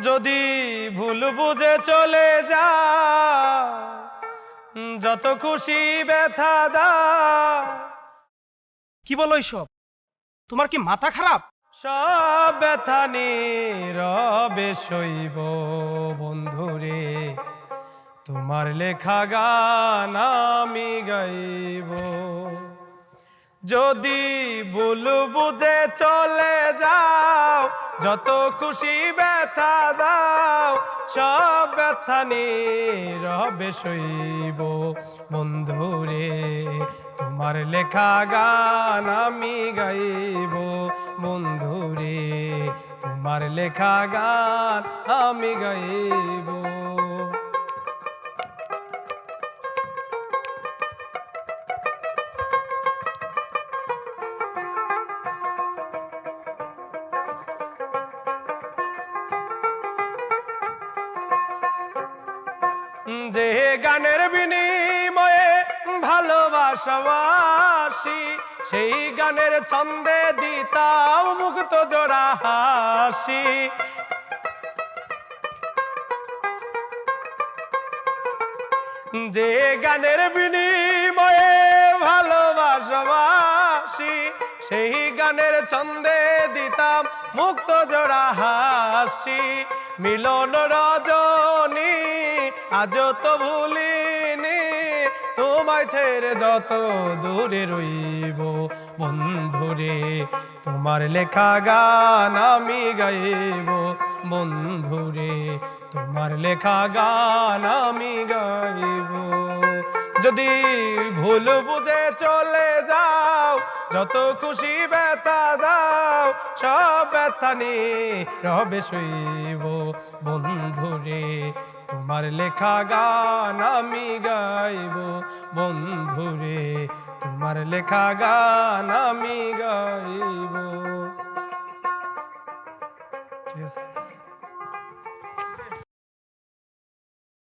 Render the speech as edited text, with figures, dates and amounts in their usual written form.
যদি ভুল বুঝে চলে যা, যত খুশি ব্যথা দা। কি বলো এইসব? তোমার কি মাথা খারাপ? সব ব্যথা নীরবে সইব বন্ধুরে, তোমার লেখা গান আমি গাইব। যদি ভুল বুঝে চলে যাও, যত খুশি ব্যথা দাও, সব ব্যথা নীরবে সইব বন্ধুরে, তোমার লেখা গান আমি গাইব বন্ধুরে, তোমার লেখা গান আমি গাইব। যে গানের বিনিময়ে ভালোবাসাবাসি, সেই গানের ছন্দে দিতাম মুক্ত জোড়া হাসি। যে গানের বিনিময়ে ভালোবাসাবাসি, সেই গানের ছন্দে দিতাম মুক্ত জোড়া হাসি। মিলন রজনী আজ তো ভুলিনি, তোমায় ছেড়ে যত দূরে রইব বন্ধুরে, তোমার লেখা গান আমি গাইব বন্ধুরে, তোমার লেখা গান আমি গাইব। যদি ভুল বুঝে চলে যাও, যত খুশি ব্যথা দাও, সব ব্যথা নীরবে সইব বন্ধুরে, তোমার লেখা গান আমি গাইব বন্ধুরে, তোমার লেখা গান আমি গাইব।